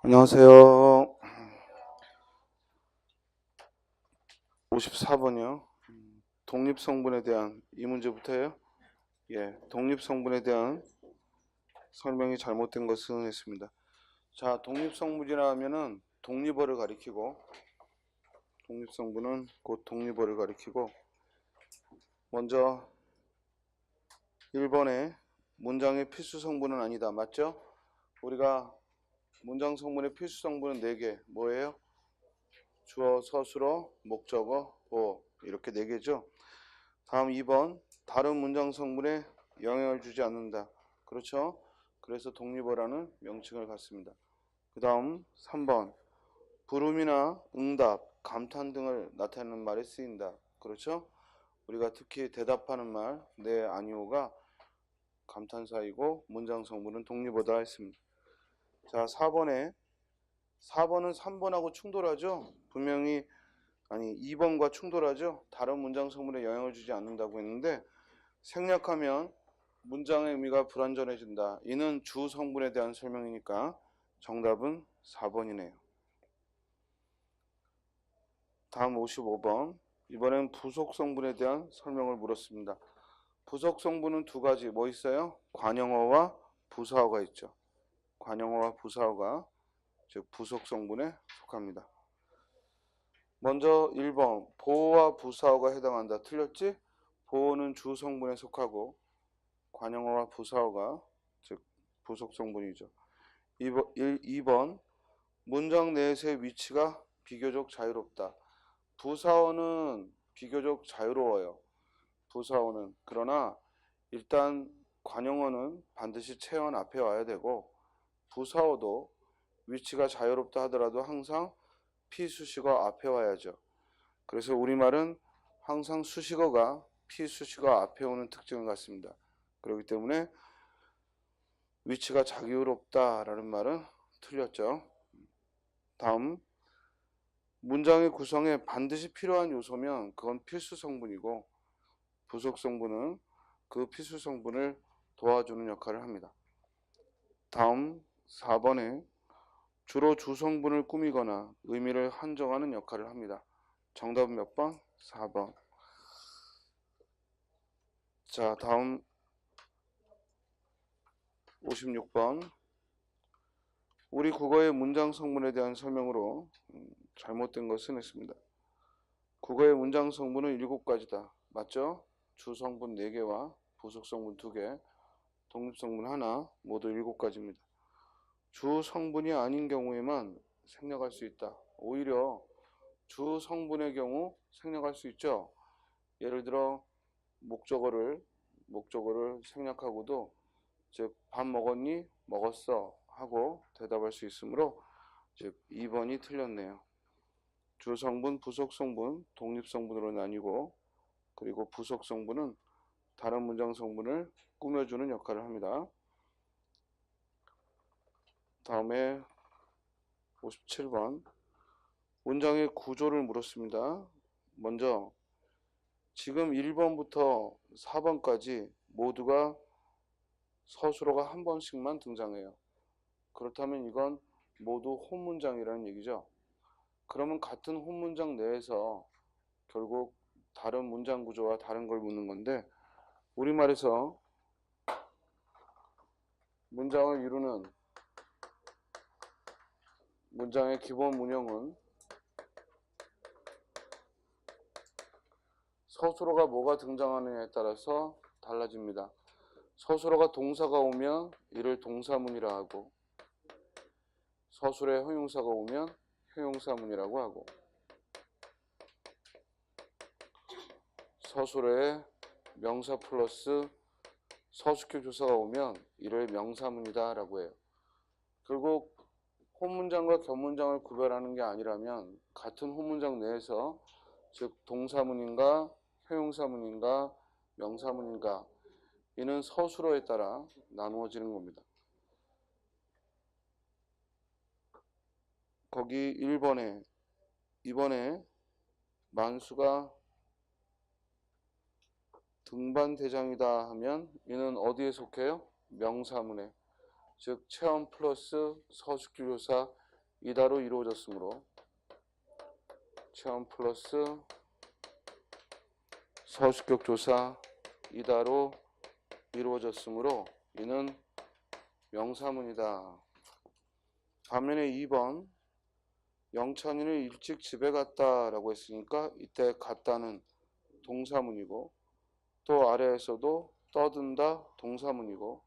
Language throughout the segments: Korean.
안녕하세요. 54번이요. 독립성분에 대한 이 문제부터예요. 예, 독립성분에 대한 설명이 잘못된 것은 했습니다. 자, 독립성분이라 하면은 독립어를 가리키고, 독립성분은 곧 독립어를 가리키고, 먼저 1번에 문장의 필수 성분은 아니다. 맞죠? 우리가 문장 성분의 필수 성분은 4개. 뭐예요? 주어, 서술어, 목적어, 보어. 이렇게 4개죠. 다음 2번, 다른 문장 성분에 영향을 주지 않는다. 그렇죠? 그래서 독립어라는 명칭을 갖습니다. 그 다음 3번, 부름이나 응답, 감탄 등을 나타내는 말에 쓰인다. 그렇죠? 우리가 특히 대답하는 말, 네, 아니오가 감탄사이고 문장 성분은 독립어다 했습니다. 자, 4번은 3번하고 충돌하죠? 분명히 2번과 충돌하죠? 다른 문장 성분에 영향을 주지 않는다고 했는데 생략하면 문장의 의미가 불완전해진다. 이는 주 성분에 대한 설명이니까 정답은 4번이네요. 다음 55번. 이번엔 부속 성분에 대한 설명을 물었습니다. 부속 성분은 두 가지 뭐 있어요? 관형어와 부사어가 있죠. 관형어와 부사어가 즉 부속 성분에 속합니다. 먼저 1번 보어와 부사어가 해당한다. 틀렸지? 보어는 주 성분에 속하고 관형어와 부사어가 즉 부속 성분이죠. 2번 문장 내에서의 위치가 비교적 자유롭다. 부사어는 비교적 자유로워요. 부사어는. 그러나 일단 관형어는 반드시 체언 앞에 와야 되고 부사어도 위치가 자유롭다 하더라도 항상 피수식어 앞에 와야죠. 그래서 우리말은 항상 수식어가 피수식어 앞에 오는 특징을 갖습니다. 그렇기 때문에 위치가 자유롭다라는 말은 틀렸죠. 다음, 문장의 구성에 반드시 필요한 요소면 그건 필수 성분이고 부속 성분은 그 필수 성분을 도와주는 역할을 합니다. 다음 4번에 주로 주성분을 꾸미거나 의미를 한정하는 역할을 합니다. 정답은 몇 번? 4번. 자, 다음 56번. 우리 국어의 문장 성분에 대한 설명으로 잘못된 것을 했습니다. 국어의 문장 성분은 7가지다. 맞죠? 주성분 4개와 부속성분 2개, 독립성분 하나, 모두 7가지입니다. 주성분이 아닌 경우에만 생략할 수 있다. 오히려 주성분의 경우 생략할 수 있죠. 예를 들어 목적어를 생략하고도 즉 밥 먹었니? 먹었어 하고 대답할 수 있으므로 즉 2번이 틀렸네요. 주성분, 부속성분, 독립성분으로 나뉘고 그리고 부속성분은 다른 문장 성분을 꾸며주는 역할을 합니다. 다음에 57번 문장의 구조를 물었습니다. 먼저 지금 1번부터 4번까지 모두가 서술어가 한 번씩만 등장해요. 그렇다면 이건 모두 혼문장이라는 얘기죠. 그러면 같은 혼문장 내에서 결국 다른 문장 구조와 다른 걸 묻는 건데 우리말에서 문장을 이루는 문장의 기본 문형은 서술어가 뭐가 등장하느냐에 따라서 달라집니다. 서술어가 동사가 오면 이를 동사문이라 하고 서술어에 형용사가 오면 형용사문이라고 하고 서술어에 명사 플러스 서술격 조사가 오면 이를 명사문이다 라고 해요. 결국 혼문장과 견문장을 구별하는 게 아니라면 같은 혼문장 내에서 즉 동사문인가 형용사문인가 명사문인가 이는 서술어에 따라 나누어지는 겁니다. 거기 1번에 이번에 만수가 등반대장이다 하면 이는 어디에 속해요? 명사문에. 즉 체험 플러스 서술교사 이다로 이루어졌으므로 체험 플러스 서술격 조사 이다로 이루어졌으므로 이는 명사문이다. 반면에 2번 영찬이는 일찍 집에 갔다라고 했으니까 이때 갔다는 동사문이고 또 아래에서도 떠든다 동사문이고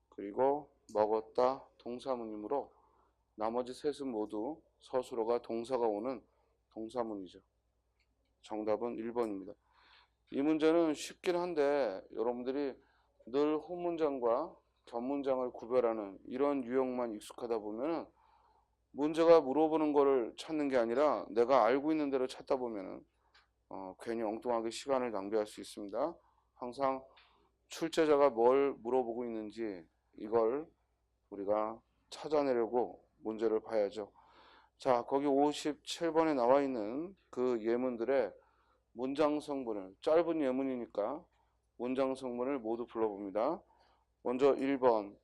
그리고 먹었다 동사문이므로 나머지 셋은 모두 서술어가 동사가 오는 동사문이죠. 정답은 1번입니다. 이 문제는 쉽긴 한데 여러분들이 늘 후문장과 견문장을 구별하는 이런 유형만 익숙하다 보면 문제가 물어보는 거를 찾는 게 아니라 내가 알고 있는 대로 찾다 보면 괜히 엉뚱하게 시간을 낭비할 수 있습니다. 항상 출제자가 뭘 물어보고 있는지 이걸 우리가 찾아내려고 문제를 봐야죠. 자, 거기 57번에 나와 있는 그 예문들의 문장 성분을 짧은 예문이니까 문장 성분을 모두 불러봅니다. 먼저 1번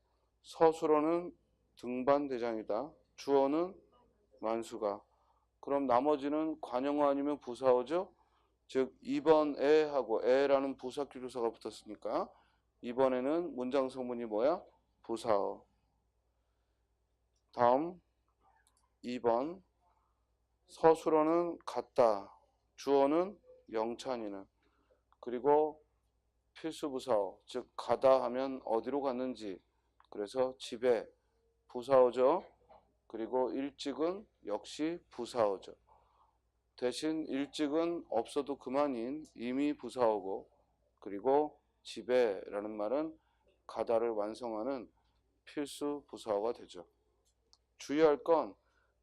서술어는 등반대장이다. 주어는 만수가. 그럼 나머지는 관형어 아니면 부사어죠. 즉 2번에 하고 에라는 부사규조사가 붙었으니까 이번에는 문장 성분이 뭐야? 부사어. 다음 2번 서술어는 갔다. 주어는 영찬이는. 그리고 필수부사어 즉 가다 하면 어디로 갔는지 그래서 집에 부사어죠. 그리고 일찍은 역시 부사어죠. 대신 일찍은 없어도 그만인 이미 부사어고 그리고 집에라는 말은 가다를 완성하는 필수 부사어가 되죠. 주의할 건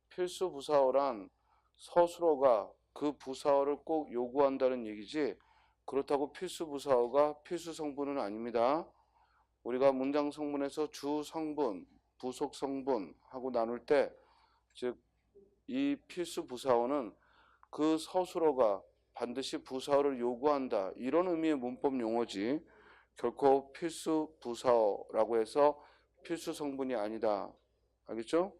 필수 부사어란 서술어가 그 부사어를 꼭 요구한다는 얘기지 그렇다고 필수 부사어가 필수 성분은 아닙니다. 우리가 문장 성분에서 주 성분, 부속 성분 하고 나눌 때 즉 이 필수 부사어는 그 서술어가 반드시 부사어를 요구한다 이런 의미의 문법 용어지 결코 필수 부사어라고 해서 필수 성분이 아니다. 알겠죠?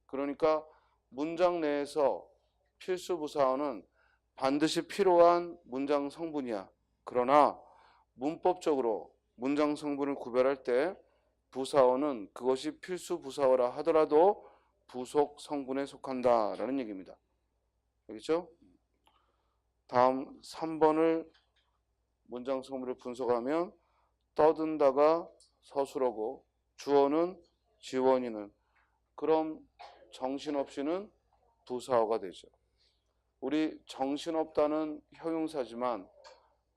그러니까 문장 내에서 필수 부사어는 반드시 필요한 문장 성분이야. 그러나 문법적으로 문장 성분을 구별할 때 부사어는 그것이 필수 부사어라 하더라도 부속 성분에 속한다라는 얘기입니다. 알겠죠? 다음 3번을 문장 성분을 분석하면 떠든다가 서술어고 주어는 지원이는 그럼 정신없이는 부사어가 되죠. 우리 정신없다는 형용사지만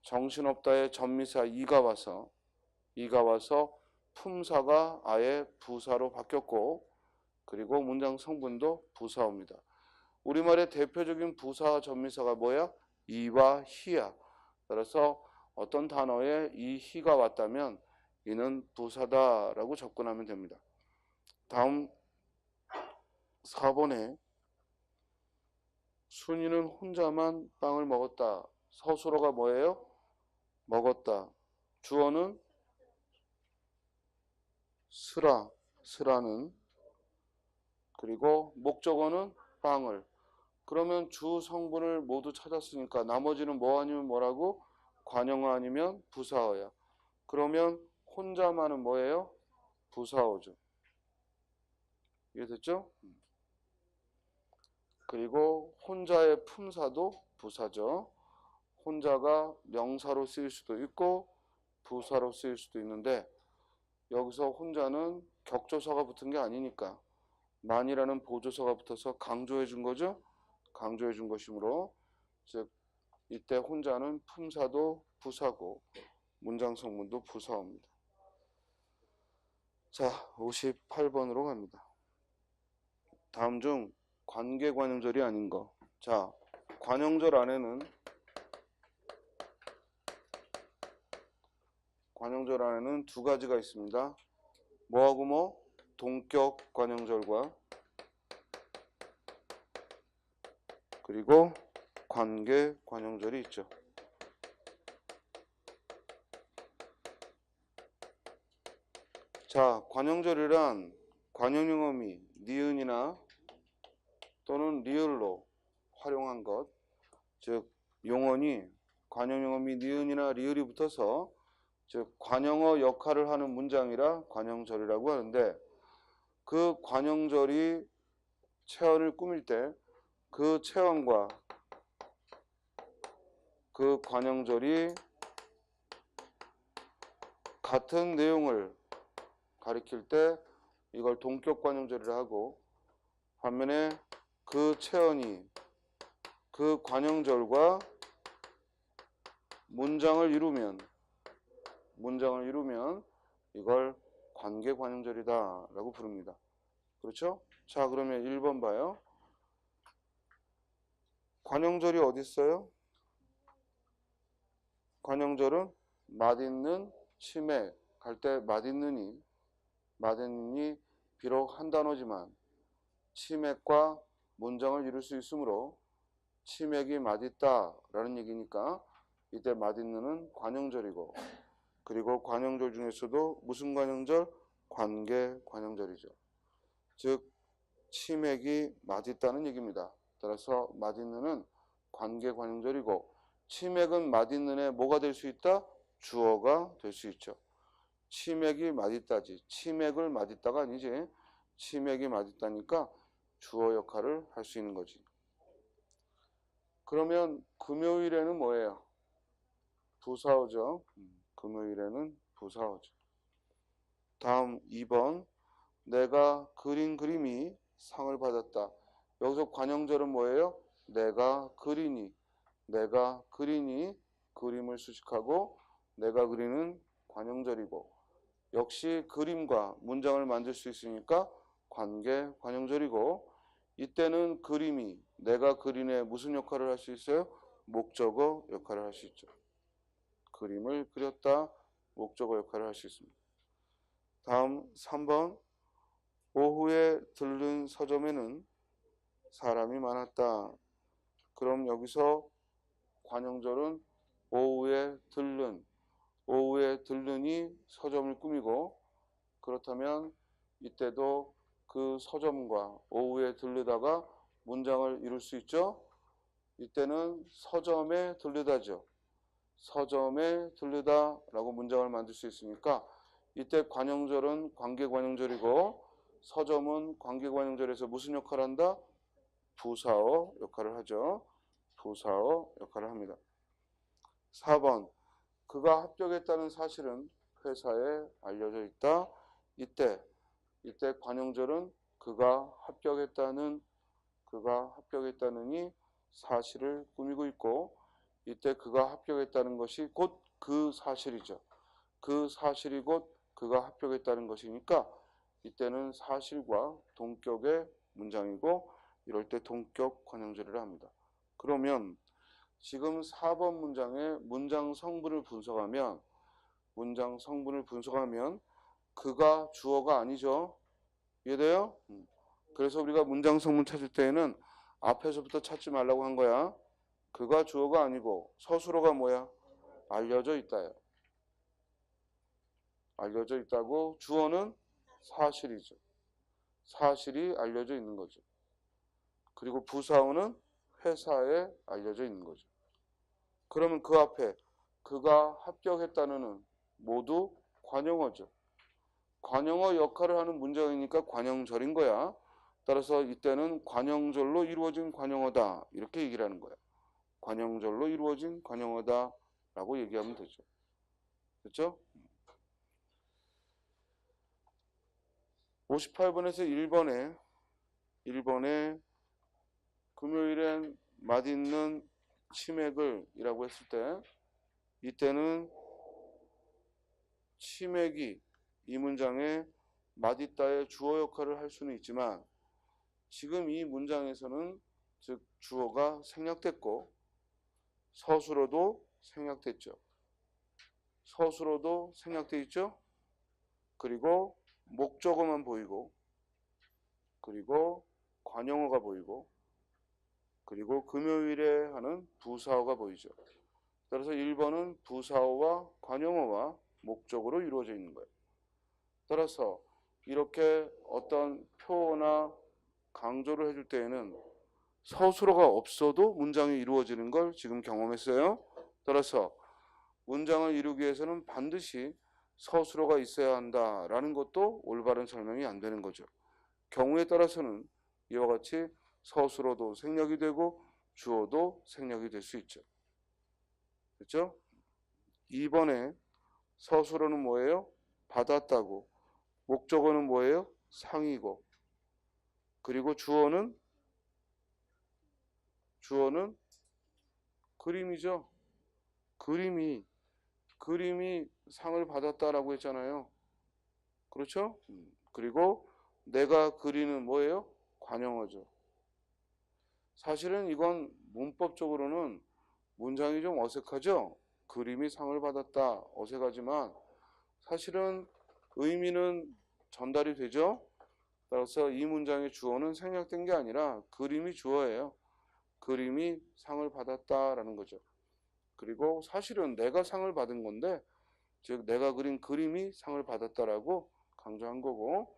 정신없다의 전미사 이가 와서 품사가 아예 부사로 바뀌었고 그리고 문장 성분도 부사어입니다. 우리말의 대표적인 부사 전미사가 뭐야? 이와 희야. 따라서 어떤 단어에 이 희가 왔다면 이는 부사다라고 접근하면 됩니다. 다음 4번에 순이는 혼자만 빵을 먹었다. 서술어가 뭐예요? 먹었다. 주어는 스라는 그리고 목적어는 빵을. 그러면 주 성분을 모두 찾았으니까 나머지는 뭐 아니면 뭐라고? 관형어 아니면 부사어야. 그러면 혼자만은 뭐예요? 부사어죠. 이해됐죠? 그리고 혼자의 품사도 부사죠. 혼자가 명사로 쓰일 수도 있고 부사로 쓰일 수도 있는데 여기서 혼자는 격조사가 붙은 게 아니니까 만이라는 보조사가 붙어서 강조해 준 거죠. 강조해 준 것이므로 즉 이때 혼자는 품사도 부사고 문장 성분도 부사어입니다. 자, 58번으로 갑니다. 다음 중 관계 관용절이 아닌 거. 자, 관용절 안에는 두 가지가 있습니다. 뭐하고 뭐? 동격 관용절과 그리고 관계 관용절이 있죠. 자, 관용절이란 관형용어미 니은이나 또는 리을로 활용한 것, 즉 용언이 관형용어미 니은이나 리을이 붙어서 즉 관형어 역할을 하는 문장이라 관형절이라고 하는데, 그 관형절이 체언을 꾸밀 때 그 체언과 그 관형절이 같은 내용을 가리킬 때 이걸 동격 관형절이라 하고, 반면에 그 체언이 그 관형절과 문장을 이루면 이걸 관계 관형절이다 라고 부릅니다. 그렇죠? 자, 그러면 1번 봐요. 관형절이 어디 있어요? 관형절은 맛있는 치맥 할 때 맛있는이 비록 한 단어지만 치맥과 문장을 이룰 수 있으므로 치맥이 맛있다 라는 얘기니까 이때 맛있는은 관형절이고, 그리고 관형절 중에서도 무슨 관형절? 관계 관형절이죠. 즉 치맥이 맛있다는 얘기입니다. 따라서 맛있는은 관계 관형절이고, 치맥은 맛있는에 뭐가 될 수 있다? 주어가 될 수 있죠. 치맥이 맛있다지 치맥을 맛있다가 아니지, 치맥이 맛있다니까 주어 역할을 할 수 있는 거지. 그러면 금요일에는 뭐예요? 부사어죠. 금요일에는 부사어죠. 다음 2번, 내가 그린 그림이 상을 받았다. 여기서 관형절은 뭐예요? 내가 그리니 그림을 수식하고, 내가 그리는 관형절이고, 역시 그림과 문장을 만들 수 있으니까 관계 관형절이고, 이때는 그림이 내가 그린에 무슨 역할을 할 수 있어요? 목적어 역할을 할 수 있죠. 그림을 그렸다, 목적어 역할을 할 수 있습니다. 다음 3번, 오후에 들른 서점에는 사람이 많았다. 그럼 여기서 관형절은 오후에 들른이 서점을 꾸미고, 그렇다면 이때도 그 서점과 오후에 들르다가 문장을 이룰 수 있죠. 이때는 서점에 들르다죠. 서점에 들르다라고 문장을 만들 수 있으니까 이때 관형절은 관계 관형절이고, 서점은 관계 관형절에서 무슨 역할을 한다? 부사어 역할을 하죠. 부사어 역할을 합니다. 4번, 그가 합격했다는 사실은 회사에 알려져 있다. 이때 관형절은 그가 합격했다는이 사실을 꾸미고 있고, 이때 그가 합격했다는 것이 곧 그 사실이죠. 그 사실이 곧 그가 합격했다는 것이니까 이때는 사실과 동격의 문장이고, 이럴 때 동격 관형절이라 합니다. 그러면 지금 4번 문장의 문장 성분을 분석하면 그가 주어가 아니죠. 이해돼요? 그래서 우리가 문장 성분 찾을 때에는 앞에서부터 찾지 말라고 한 거야. 그가 주어가 아니고 서술어가 뭐야? 알려져 있다요. 알려져 있다고, 주어는 사실이죠. 사실이 알려져 있는 거죠. 그리고 부사어는 회사에 알려져 있는 거죠. 그러면 그 앞에 그가 합격했다는 모두 관형어죠. 관형어 역할을 하는 문장이니까 관형절인 거야. 따라서 이때는 관형절로 이루어진 관형어다 이렇게 얘기를 하는 거야. 관형절로 이루어진 관형어다 라고 얘기하면 되죠. 그렇죠? 58번에서 1번에 금요일엔 맛있는 치맥을 이라고 했을 때, 이때는 치맥이 이 문장에 맛있다의 주어 역할을 할 수는 있지만, 지금 이 문장에서는 즉 주어가 생략됐고 서술어도 생략됐죠. 서술어도 생략돼 있죠. 그리고 목적어만 보이고, 그리고 관형어가 보이고, 그리고 금요일에 하는 부사어가 보이죠. 따라서 1번은 부사어와 관형어와 목적어로 이루어져 있는 거예요. 따라서 이렇게 어떤 표나 강조를 해줄 때에는 서술어가 없어도 문장이 이루어지는 걸 지금 경험했어요. 따라서 문장을 이루기 위해서는 반드시 서술어가 있어야 한다라는 것도 올바른 설명이 안 되는 거죠. 경우에 따라서는 이와 같이 서술어도 생략이 되고 주어도 생략이 될 수 있죠. 됐죠? 2번에 서술어는 뭐예요? 받았다고. 목적어는 뭐예요? 상이고. 그리고 주어는 그림이죠. 그림이 상을 받았다라고 했잖아요. 그렇죠? 그리고 내가 그리는 뭐예요? 관용어죠. 사실은 이건 문법적으로는 문장이 좀 어색하죠? 그림이 상을 받았다. 어색하지만 사실은 의미는 전달이 되죠? 따라서 이 문장의 주어는 생략된 게 아니라 그림이 주어예요. 그림이 상을 받았다라는 거죠. 그리고 사실은 내가 상을 받은 건데, 즉 내가 그린 그림이 상을 받았다라고 강조한 거고,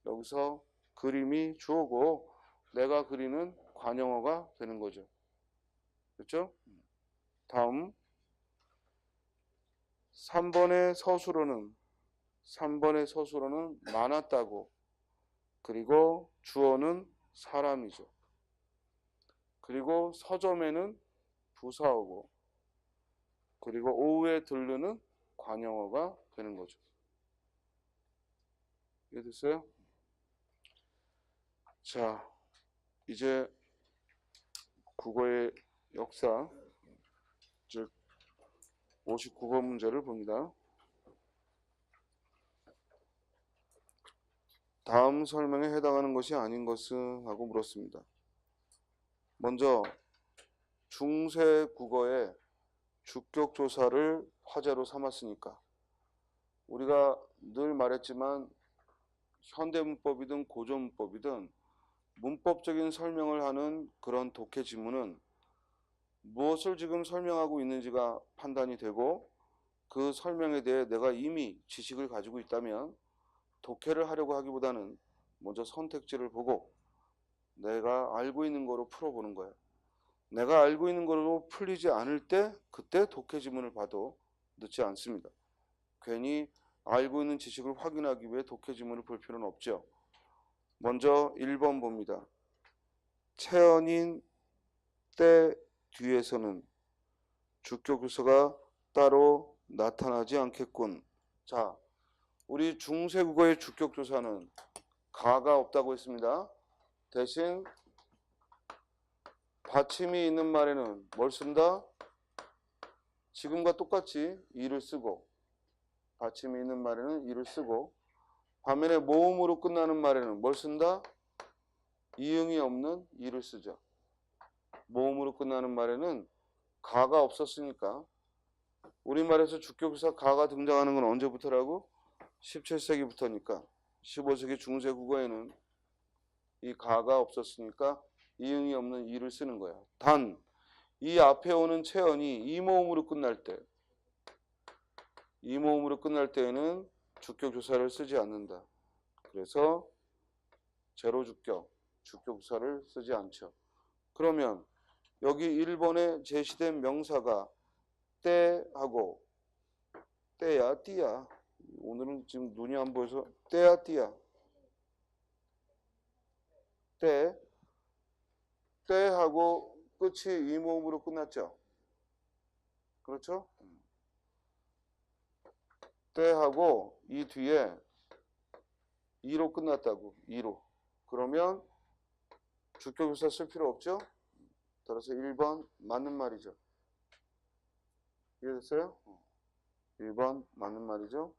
여기서 그림이 주어고 내가 그리는 관용어가 되는 거죠. 그렇죠? 다음 3번의 서술어는 많았다고. 그리고 주어는 사람이죠. 그리고 서점에는 부사어고, 그리고 오후에 들르는 관용어가 되는 거죠. 이해됐어요? 자, 이제 국어의 역사, 즉 59번 문제를 봅니다. 다음 설명에 해당하는 것이 아닌 것은? 하고 물었습니다. 먼저 중세 국어의 주격조사를 화제로 삼았으니까 우리가 늘 말했지만 현대문법이든 고전문법이든 문법적인 설명을 하는 그런 독해 지문은 무엇을 지금 설명하고 있는지가 판단이 되고 그 설명에 대해 내가 이미 지식을 가지고 있다면 독해를 하려고 하기보다는 먼저 선택지를 보고 내가 알고 있는 거로 풀어보는 거예요. 내가 알고 있는 거로 풀리지 않을 때 그때 독해 지문을 봐도 늦지 않습니다. 괜히 알고 있는 지식을 확인하기 위해 독해 지문을 볼 필요는 없죠. 먼저 1번 봅니다. 채연인 때 뒤에서는 주격조사가 따로 나타나지 않겠군. 자, 우리 중세국어의 주격조사는 가가 없다고 했습니다. 대신 받침이 있는 말에는 뭘 쓴다? 지금과 똑같이 이를 쓰고, 받침이 있는 말에는 이를 쓰고, 반면에 모음으로 끝나는 말에는 뭘 쓴다? 이응이 없는 이를 쓰죠. 모음으로 끝나는 말에는 가가 없었으니까 우리말에서 주격조사 가가 등장하는 건 언제부터라고? 17세기부터니까 15세기 중세 국어에는 이 가가 없었으니까 이응이 없는 이를 쓰는 거야. 단 이 앞에 오는 체언이 이모음으로 끝날 때에는 주격조사를 쓰지 않는다. 그래서 제로 주격조사를 쓰지 않죠. 그러면 여기 1번에 제시된 명사가 때하고 때야 띠야, 오늘은 지금 눈이 안 보여서 때야 띠야, 때하고 끝이 이모음으로 끝났죠. 그렇죠? 때하고 이 뒤에 이로 끝났다고. 이로. 그러면 주격조사 쓸 필요 없죠? 따라서 1번 맞는 말이죠. 이해됐어요? 1번 맞는 말이죠.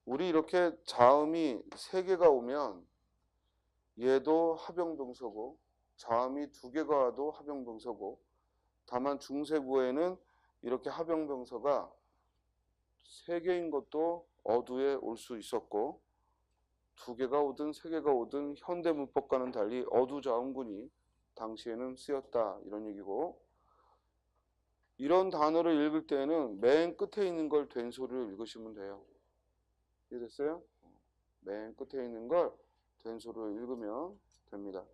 우리 이렇게 자음이 3개가 오면 얘도 합용동사고 자음이 2개가 와도 합용동사고, 다만 중세국어에는 이렇게 합용동사가 3개인 것도 어두에 올 수 있었고 2개가 오든 3개가 오든 현대문법과는 달리 어두자음군이 당시에는 쓰였다, 이런 얘기고, 이런 단어를 읽을 때는 맨 끝에 있는 걸 된소리로 읽으시면 돼요. 이해됐어요? 맨 끝에 있는 걸 된소로 읽으면 됩니다.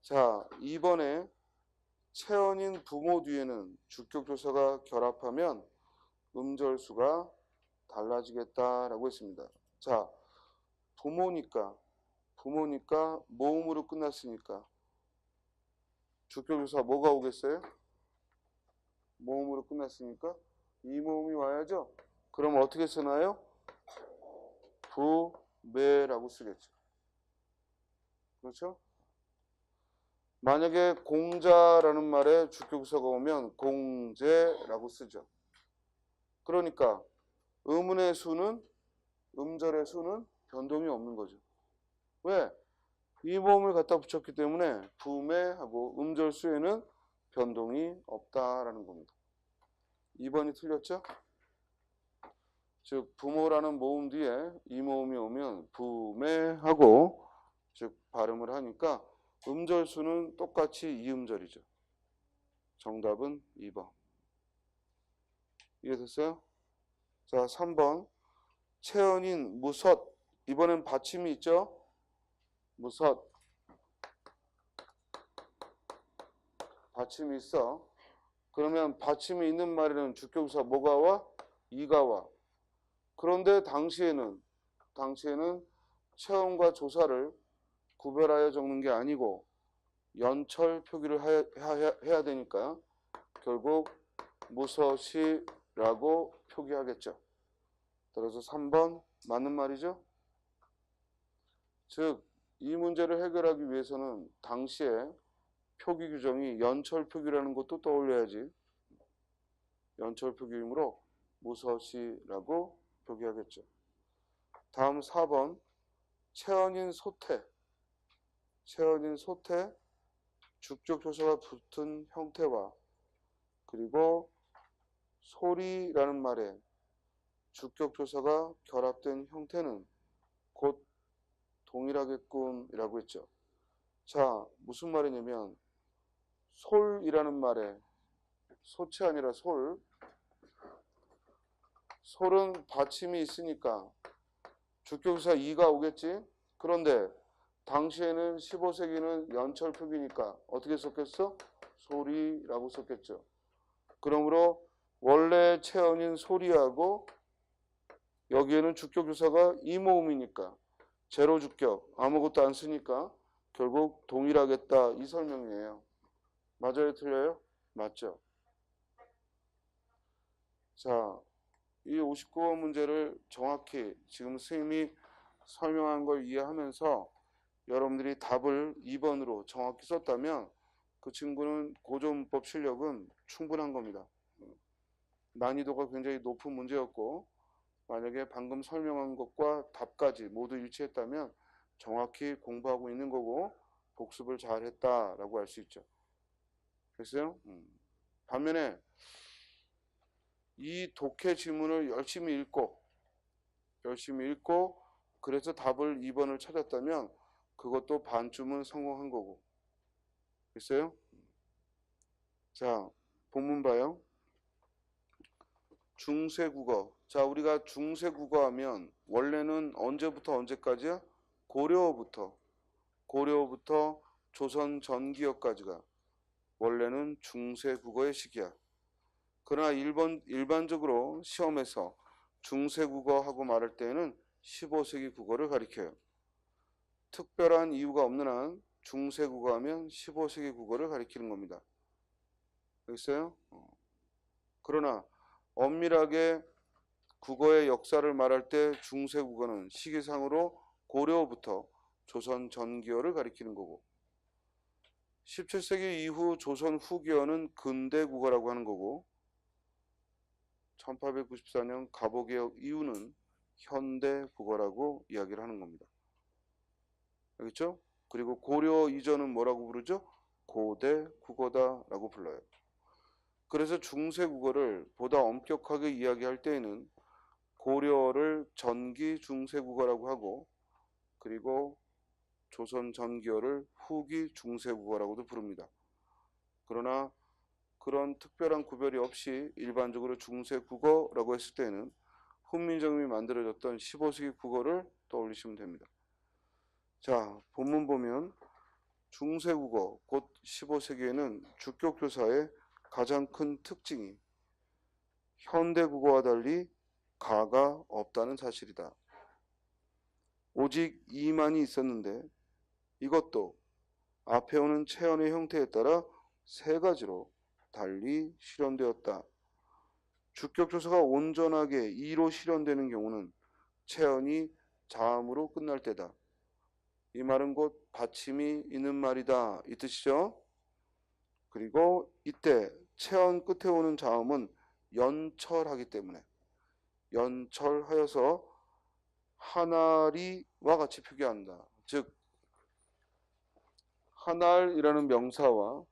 자, 2번에 체언인 부모 뒤에는 주격조사가 결합하면 음절수가 달라지겠다라고 했습니다. 자, 부모니까 모음으로 끝났으니까 주격조사 뭐가 오겠어요? 모음으로 끝났으니까 이 모음이 와야죠. 그럼 어떻게 쓰나요? 부매라고 쓰겠죠. 그렇죠? 만약에 공자라는 말에 주격조사가 오면 공제라고 쓰죠. 그러니까 음운의 수는 음절의 수는 변동이 없는 거죠. 왜? 이 모음을 갖다 붙였기 때문에 부매하고 음절수에는 변동이 없다라는 겁니다. 2번이 틀렸죠? 즉 부모라는 모음 뒤에 이 모음이 오면 부매하고 즉 발음을 하니까 음절수는 똑같이 이음절이죠. 정답은 2번. 이해됐어요? 자, 3번. 체언인 무섯. 이번엔 받침이 있죠? 무섯. 받침이 있어. 그러면 받침이 있는 말에는 주격조사 뭐가 와? 이가 와. 그런데 당시에는 체언과 조사를 구별하여 적는 게 아니고 연철 표기를 해야 되니까 결국 무서시라고 표기하겠죠. 따라서 3번 맞는 말이죠. 즉 이 문제를 해결하기 위해서는 당시에 표기 규정이 연철 표기라는 것도 떠올려야지. 연철 표기이므로 무서시라고 표기하겠죠. 다음 4번 체언인 소태. 주격조사가 붙은 형태와 그리고 소리라는 말에 주격조사가 결합된 형태는 곧 동일하겠군이라고 했죠. 자, 무슨 말이냐면 솔이라는 말에 소치 아니라 솔은 받침이 있으니까 주격조사 이가 오겠지. 그런데 당시에는 15세기는 연철 표기니까 어떻게 썼겠어? 소리라고 썼겠죠. 그러므로 원래 체언인 소리하고 여기에는 주격조사가 이 모음이니까 제로 주격 아무것도 안 쓰니까 결국 동일하겠다 이 설명이에요. 맞아요? 틀려요? 맞죠? 자, 이 59번 문제를 정확히 지금 선생님이 설명한 걸 이해하면서 여러분들이 답을 2번으로 정확히 썼다면 그 친구는 고조문법 실력은 충분한 겁니다. 난이도가 굉장히 높은 문제였고 만약에 방금 설명한 것과 답까지 모두 일치했다면 정확히 공부하고 있는 거고 복습을 잘 했다라고 할 수 있죠. 됐어요? 반면에 이 독해 지문을 열심히 읽고 그래서 답을 2번을 찾았다면 그것도 반쯤은 성공한 거고. 됐어요? 자, 본문 봐요. 중세국어. 자, 우리가 중세국어 하면 원래는 언제부터 언제까지야? 고려부터 조선 전기역까지가 원래는 중세국어의 시기야. 그러나 일반적으로 시험에서 중세국어하고 말할 때에는 15세기 국어를 가리켜요. 특별한 이유가 없는 한 중세국어 하면 15세기 국어를 가리키는 겁니다. 알겠어요? 그러나 엄밀하게 국어의 역사를 말할 때 중세국어는 시기상으로 고려부터 조선 전기어를 가리키는 거고 17세기 이후 조선 후기어는 근대국어라고 하는 거고 1894년 갑오개혁 이후는 현대국어라고 이야기를 하는 겁니다. 알겠죠? 그리고 고려 이전은 뭐라고 부르죠? 고대국어다라고 불러요. 그래서 중세국어를 보다 엄격하게 이야기할 때에는 고려를 전기 중세국어라고 하고 그리고 조선 전기어를 후기 중세국어라고도 부릅니다. 그러나 그런 특별한 구별이 없이 일반적으로 중세국어라고 했을 때는 훈민정음이 만들어졌던 15세기 국어를 떠올리시면 됩니다. 자, 본문 보면 중세국어 곧 15세기에는 주격조사의 가장 큰 특징이 현대국어와 달리 가가 없다는 사실이다. 오직 이만이 있었는데 이것도 앞에 오는 체언의 형태에 따라 세 가지로 달리 실현되었다. 주격조사가 온전하게 이로 실현되는 경우는 체언이 자음으로 끝날 때다. 이 말은 곧 받침이 있는 말이다 이 뜻이죠. 그리고 이때 체언 끝에 오는 자음은 연철하기 때문에 연철하여서 하나리와 같이 표기한다. 즉 하날이라는 명사와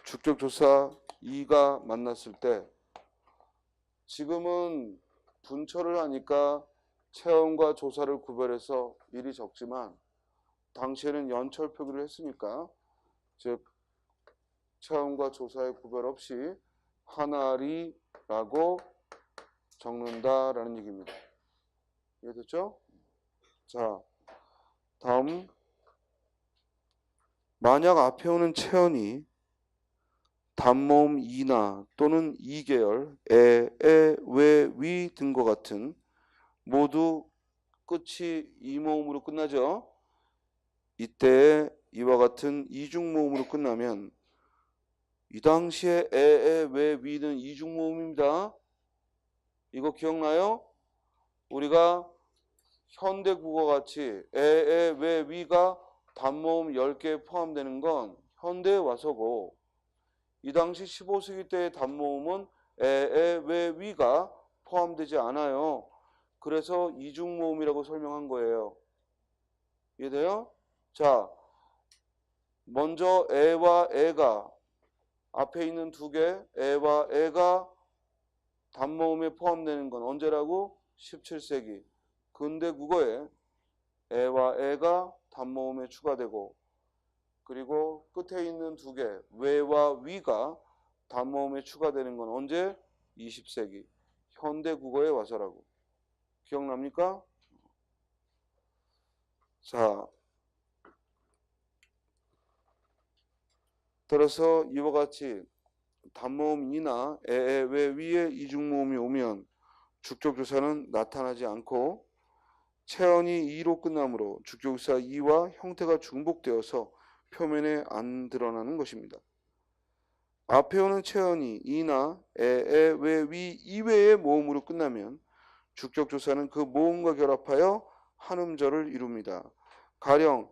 주격조사 이가 만났을 때 지금은 분철을 하니까 체언과 조사를 구별해서 미리 적지만 당시에는 연철 표기를 했으니까 즉 체언과 조사의 구별 없이 하나리라고 적는다라는 얘기입니다. 이해됐죠? 자, 다음 만약 앞에 오는 체언이 단모음 이나 또는 이계열, 에, 왜, 위 등과 같은 모두 끝이 이모음으로 끝나죠. 이때 이와 같은 이중모음으로 끝나면 이 당시에 에, 왜, 위는 이중모음입니다. 이거 기억나요? 우리가 현대국어 같이 에, 왜, 위가 단모음 10개 포함되는 건 현대에 와서고 이 당시 15세기 때의 단모음은 에, 왜, 위가 포함되지 않아요. 그래서 이중모음이라고 설명한 거예요. 이해돼요? 자, 먼저 에와 에가 앞에 있는 두 개 에와 에가 단모음에 포함되는 건 언제라고? 17세기. 근대 국어에 에와 에가 단모음에 추가되고 그리고 끝에 있는 두 개 왜와 위가 단모음에 추가되는 건 언제? 20세기. 현대 국어에 와서라고. 기억납니까? 자, 따라서 이와 같이 단모음 이나 에, 왜, 위에 이중모음이 오면 주격조사는 나타나지 않고 체언이 이로 끝나므로 주격조사 이와 형태가 중복되어서 표면에 안 드러나는 것입니다. 앞에 오는 체언이 이나 에, 왜, 위 이외의 모음으로 끝나면 주격조사는 그 모음과 결합하여 한음절을 이룹니다. 가령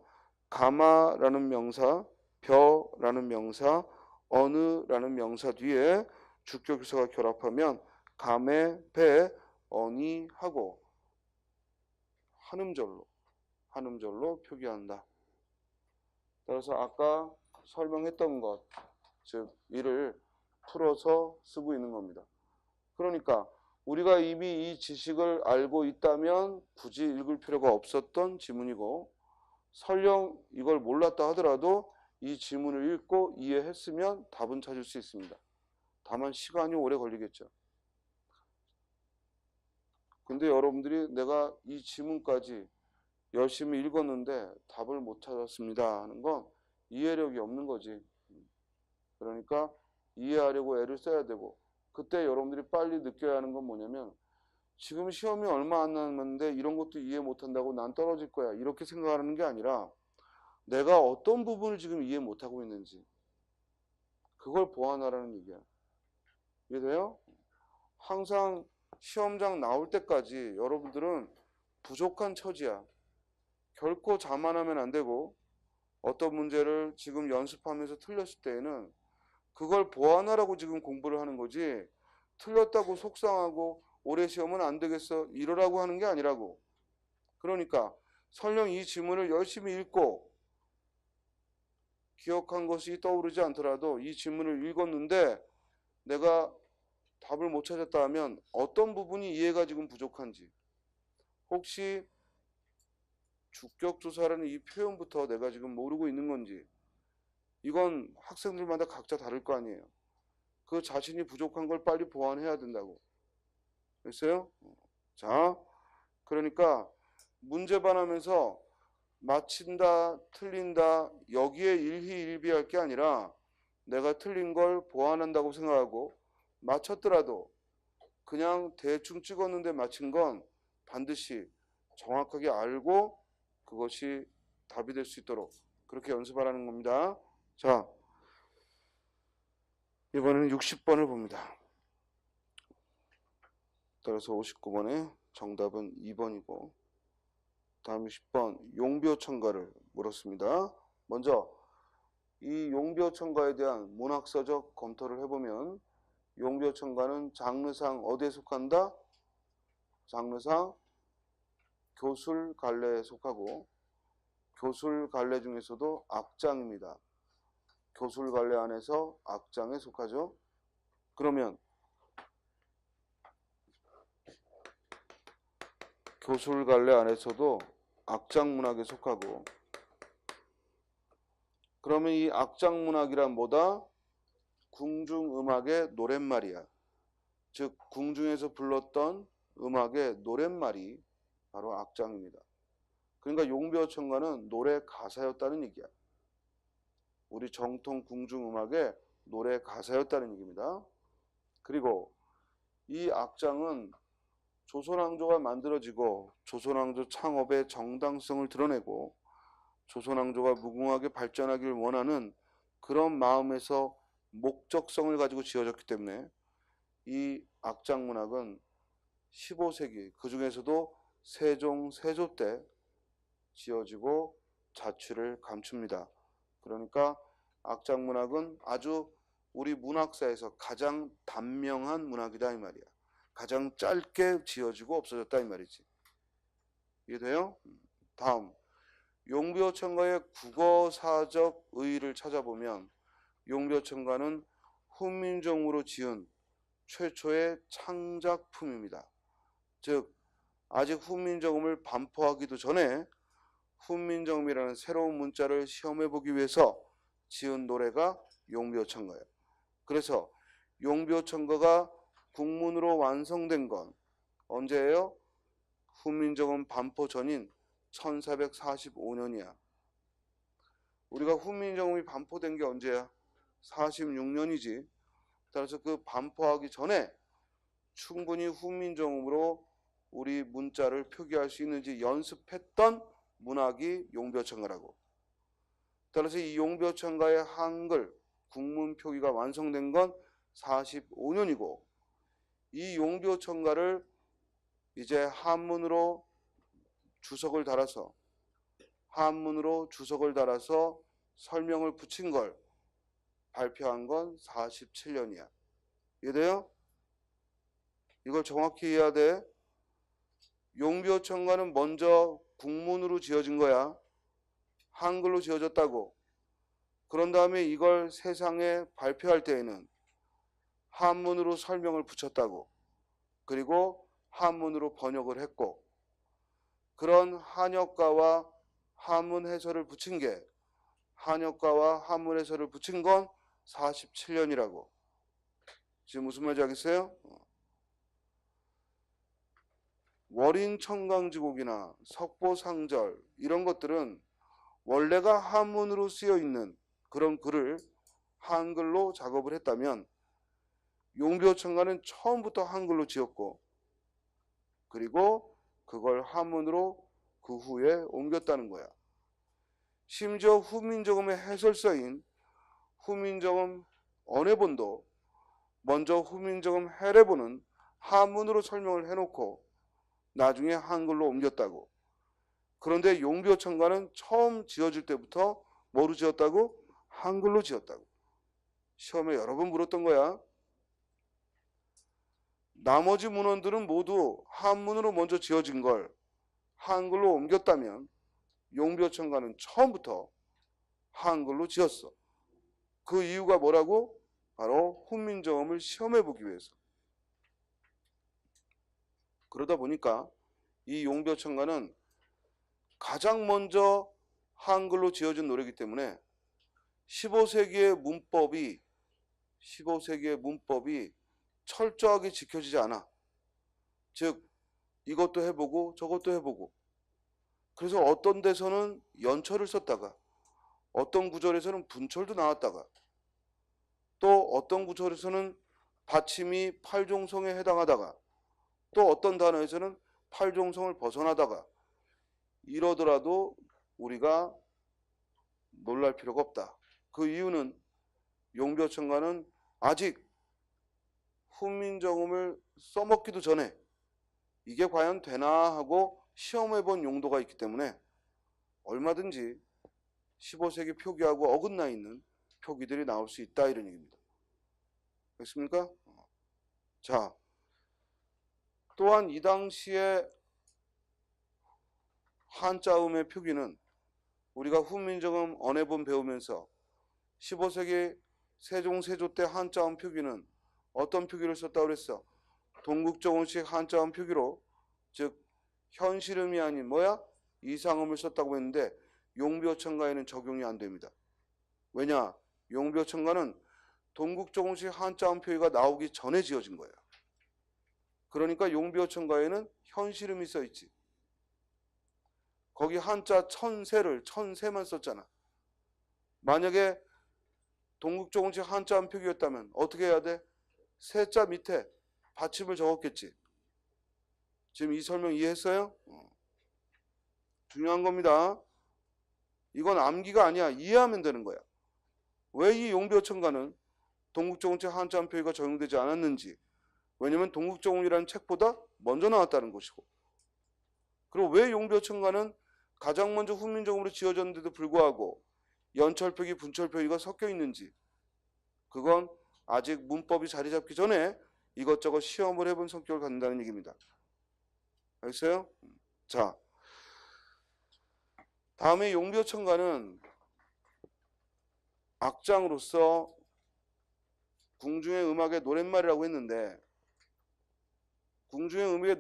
가마라는 명사, 벼라는 명사, 어느라는 명사 뒤에 주격조사가 결합하면 감에, 배, 어니 하고 한음절로 표기한다. 따라서 아까 설명했던 것, 즉 이를 풀어서 쓰고 있는 겁니다. 그러니까 우리가 이미 이 지식을 알고 있다면 굳이 읽을 필요가 없었던 지문이고 설령 이걸 몰랐다 하더라도 이 지문을 읽고 이해했으면 답은 찾을 수 있습니다. 다만 시간이 오래 걸리겠죠. 근데 여러분들이 내가 이 지문까지 열심히 읽었는데 답을 못 찾았습니다 하는 건 이해력이 없는 거지. 그러니까 이해하려고 애를 써야 되고 그때 여러분들이 빨리 느껴야 하는 건 뭐냐면 지금 시험이 얼마 안 남았는데 이런 것도 이해 못한다고 난 떨어질 거야 이렇게 생각하는 게 아니라 내가 어떤 부분을 지금 이해 못하고 있는지 그걸 보완하라는 얘기야. 이해돼요? 항상 시험장 나올 때까지 여러분들은 부족한 처지야. 결코 자만하면 안 되고 어떤 문제를 지금 연습하면서 틀렸을 때에는 그걸 보완하라고 지금 공부를 하는 거지 틀렸다고 속상하고 올해 시험은 안 되겠어 이러라고 하는 게 아니라고. 그러니까 설령 이 지문을 열심히 읽고 기억한 것이 떠오르지 않더라도 이 지문을 읽었는데 내가 답을 못 찾았다 하면 어떤 부분이 이해가 지금 부족한지 혹시 주격조사라는 이 표현부터 내가 지금 모르고 있는 건지 이건 학생들마다 각자 다를 거 아니에요. 그 자신이 부족한 걸 빨리 보완해야 된다고. 됐어요? 자, 그러니까 문제반하면서 맞힌다, 틀린다, 여기에 일희일비할 게 아니라 내가 틀린 걸 보완한다고 생각하고 맞췄더라도 그냥 대충 찍었는데 맞힌 건 반드시 정확하게 알고 그것이 답이 될 수 있도록 그렇게 연습하라는 겁니다. 자, 이번에는 60번을 봅니다. 따라서 59번에 정답은 2번이고 다음 60번 용비어천가를 물었습니다. 먼저 이 용비어천가에 대한 문학서적 검토를 해보면 용비어천가는 장르상 어디에 속한다? 장르상 교술갈래에 속하고 교술갈래 중에서도 악장입니다. 교술갈래 안에서 악장에 속하죠. 그러면 교술갈래 안에서도 악장문학에 속하고 그러면 이 악장문학이란 뭐다? 궁중음악의 노랫말이야. 즉 궁중에서 불렀던 음악의 노랫말이 바로 악장입니다. 그러니까 용비어천가는 노래 가사였다는 얘기야. 우리 정통 궁중음악의 노래 가사였다는 얘기입니다. 그리고 이 악장은 조선왕조가 만들어지고 조선왕조 창업의 정당성을 드러내고 조선왕조가 무궁하게 발전하기를 원하는 그런 마음에서 목적성을 가지고 지어졌기 때문에 이 악장문학은 15세기 그 중에서도 세종 세조 때 지어지고 자취를 감춥니다. 그러니까 악장문학은 아주 우리 문학사에서 가장 단명한 문학이다 이 말이야. 가장 짧게 지어지고 없어졌다 이 말이지. 이해돼요? 다음 용비어천가의 국어사적 의의를 찾아보면 용비어천가는 훈민정음으로 지은 최초의 창작품입니다. 즉 아직 훈민정음을 반포하기도 전에 훈민정음이라는 새로운 문자를 시험해보기 위해서 지은 노래가 용비어천가예요. 그래서 용비어천가가 국문으로 완성된 건 언제예요? 훈민정음 반포 전인 1445년이야. 우리가 훈민정음이 반포된 게 언제야? 46년이지. 따라서 그 반포하기 전에 충분히 훈민정음으로 우리 문자를 표기할 수 있는지 연습했던 문학이 용비어천가라고. 따라서 이 용비어천가의 한글 국문 표기가 완성된 건 45년이고 이 용비어천가를 이제 한문으로 주석을 달아서 설명을 붙인 걸 발표한 건 47년이야. 이해돼요? 이걸 정확히 이해해야 돼. 용비어천가는 먼저 국문으로 지어진 거야. 한글로 지어졌다고. 그런 다음에 이걸 세상에 발표할 때에는 한문으로 설명을 붙였다고. 그리고 한문으로 번역을 했고 그런 한역가와 한문 해설을 붙인 게 한역가와 한문 해설을 붙인 건 47년이라고. 지금 무슨 말인지 알겠어요? 월인청강지곡이나 석보상절 이런 것들은 원래가 한문으로 쓰여 있는 그런 글을 한글로 작업을 했다면 용비어천가는 처음부터 한글로 지었고 그리고 그걸 한문으로 그 후에 옮겼다는 거야. 심지어 훈민정음의 해설서인 훈민정음 언해본도 먼저 훈민정음 해례본은 한문으로 설명을 해놓고 나중에 한글로 옮겼다고. 그런데 용비어천가는 처음 지어질 때부터 뭐로 지었다고? 한글로 지었다고. 시험에 여러 번 물었던 거야. 나머지 문헌들은 모두 한문으로 먼저 지어진 걸 한글로 옮겼다면 용비어천가는 처음부터 한글로 지었어. 그 이유가 뭐라고? 바로 훈민정음을 시험해보기 위해서. 그러다 보니까 이 용비어천가는 가장 먼저 한글로 지어진 노래이기 때문에 15세기의 문법이 철저하게 지켜지지 않아. 즉 이것도 해보고 저것도 해보고, 그래서 어떤 데서는 연철을 썼다가 어떤 구절에서는 분철도 나왔다가 또 어떤 구절에서는 받침이 팔종성에 해당하다가 또 어떤 단어에서는 팔종성을 벗어나다가 이러더라도 우리가 놀랄 필요가 없다. 그 이유는 용비어천가는 아직 훈민정음을 써먹기도 전에 이게 과연 되나 하고 시험해본 용도가 있기 때문에 얼마든지 15세기 표기하고 어긋나 있는 표기들이 나올 수 있다, 이런 얘기입니다. 됐습니까? 자, 또한 이 당시에 한자음의 표기는 우리가 훈민정음 언해본 배우면서 15세기 세종 세조 때 한자음 표기는 어떤 표기를 썼다고 그랬어? 동국정음식 한자음 표기로, 즉 현실음이 아닌 뭐야? 이상음을 썼다고 했는데 용비어천가에는 적용이 안 됩니다. 왜냐? 용비어천가는 동국정음식 한자음 표기가 나오기 전에 지어진 거예요. 그러니까 용비어천가에는 현실음이 써있지. 거기 한자 천세만 썼잖아. 만약에 동국정음식 한자음 표기였다면 어떻게 해야 돼? 세자 밑에 받침을 적었겠지. 지금 이 설명 이해했어요? 중요한 겁니다. 이건 암기가 아니야. 이해하면 되는 거야. 왜 이 용비어천가는 동국정음식 한자음 표기가 적용되지 않았는지. 왜냐면 동국정음이라는 책보다 먼저 나왔다는 것이고. 그리고 왜 용비어천가는 가장 먼저 훈민정음으로 지어졌는데도 불구하고 연철표기, 분철표기가 섞여 있는지. 그건 아직 문법이 자리 잡기 전에 이것저것 시험을 해본 성격을 갖는다는 얘기입니다. 알겠어요? 자, 다음에 용비어천가는 악장으로서 궁중의 음악의 노랫말이라고 했는데, 궁중의 음악의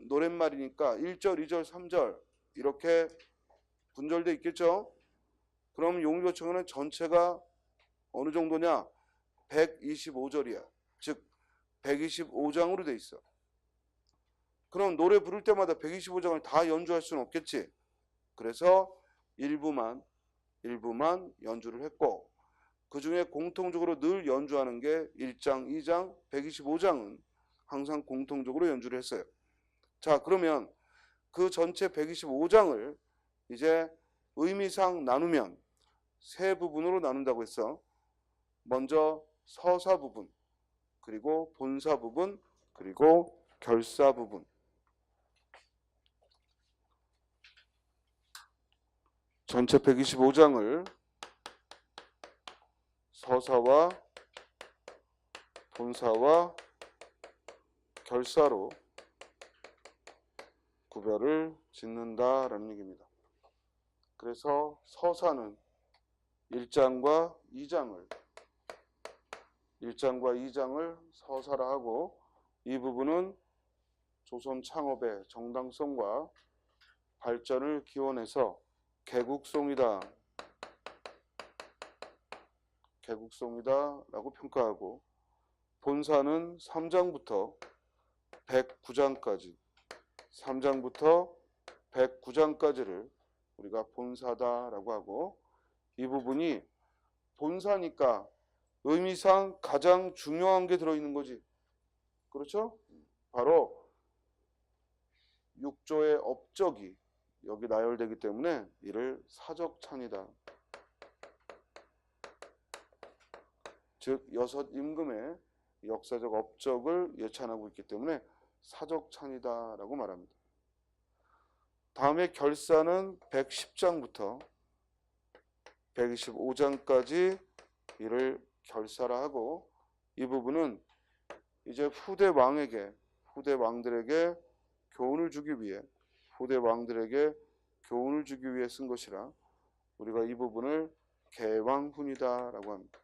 노랫말이니까 1절, 2절, 3절 이렇게 분절돼 있겠죠? 그럼 용비어천가는 전체가 어느 정도냐? 125절이야. 즉 125장으로 돼 있어. 그럼 노래 부를 때마다 125장을 다 연주할 수는 없겠지. 그래서 일부만 연주를 했고, 그 중에 공통적으로 늘 연주하는 게 1장, 2장, 125장은 항상 공통적으로 연주를 했어요. 자, 그러면 그 전체 125장을 이제 의미상 나누면 세 부분으로 나눈다고 했어. 먼저 서사 부분, 그리고 본사 부분, 그리고 결사 부분. 전체 125장을 서사와 본사와 결사로 구별을 짓는다라는 얘기입니다. 그래서 서사는 1장과 2장을 서사라 하고, 이 부분은 조선 창업의 정당성과 발전을 기원해서 개국송이다라고 평가하고, 본사는 3장부터 109장까지를 우리가 본사다라고 하고, 이 부분이 본사니까 의미상 가장 중요한 게 들어있는 거지. 그렇죠? 바로 6조의 업적이 여기 나열되기 때문에 이를 사적찬이다. 즉 여섯 임금의 역사적 업적을 예찬하고 있기 때문에 사적찬이다라고 말합니다. 다음에 결사는 110장부터 125장까지 이를 결사라 하고, 이 부분은 이제 후대 왕들에게 교훈을 주기 위해 쓴 것이라 우리가 이 부분을 개왕훈이다라고 합니다.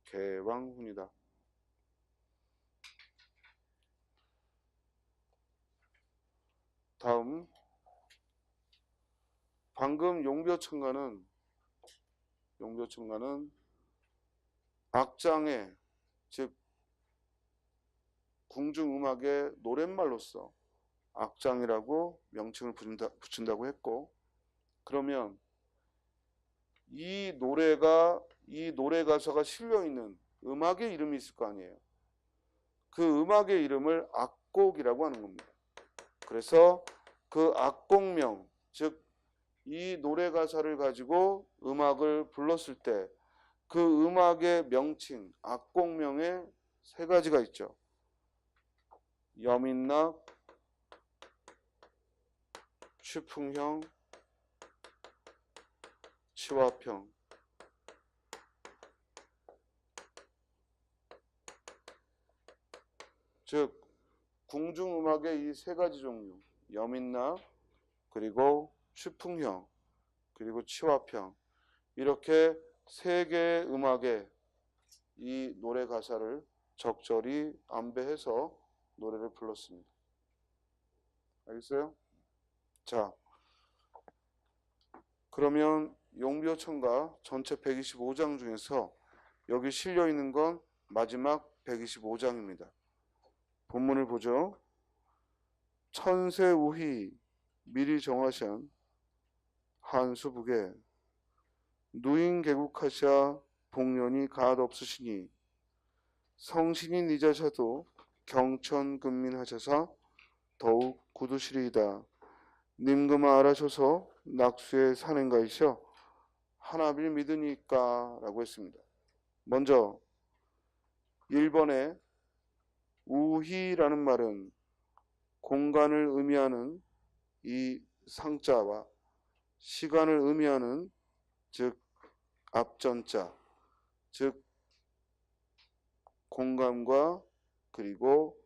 개왕훈이다. 다음, 방금 용비어천가는 용비어천가는 악장의 즉 궁중음악의 노랫말로서 악장이라고 명칭을 붙인다고 했고, 그러면 이 노래 가사가 실려 있는 음악의 이름이 있을 거 아니에요. 그 음악의 이름을 악곡이라고 하는 겁니다. 그래서 그 악곡명, 즉 이 노래 가사를 가지고 음악을 불렀을 때 그 음악의 명칭, 악곡명에 세 가지가 있죠. 여민락, 취풍형, 치화평. 즉 궁중음악의 이 세 가지 종류, 여민락, 그리고 취풍형, 그리고 치화평, 이렇게 세 개의 음악의 이 노래 가사를 적절히 암배해서 노래를 불렀습니다. 알겠어요? 자, 그러면 용비어천가 전체 125장 중에서 여기 실려 있는 건 마지막 125장입니다. 본문을 보죠. 천세우희 미리 정하션 한수북에 누인개국하샤 복년이 가없으시니 성신이 니자샤도 경천근민하셔서 더욱 굳으시리이다. 님그마 알아셔서 낙수의 산행가이셔 하나빌 믿으니까 라고 했습니다. 먼저 1번에 우희라는 말은 공간을 의미하는 이 상자와 시간을 의미하는 즉 앞전자, 즉 공간과 그리고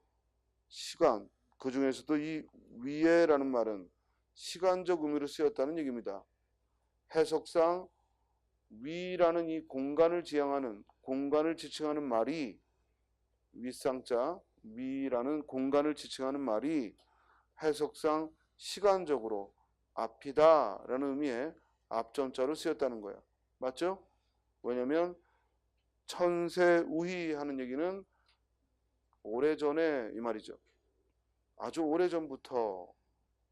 시간, 그 중에서도 이 위에라는 말은 시간적 의미로 쓰였다는 얘기입니다. 해석상 위라는 이 공간을 지향하는, 공간을 지칭하는 말이, 윗상자 위라는 공간을 지칭하는 말이 해석상 시간적으로 앞이다 라는 의미의 앞전자로 쓰였다는 거야. 맞죠? 왜냐하면 천세우희 하는 얘기는 오래전에 이 말이죠. 아주 오래전부터,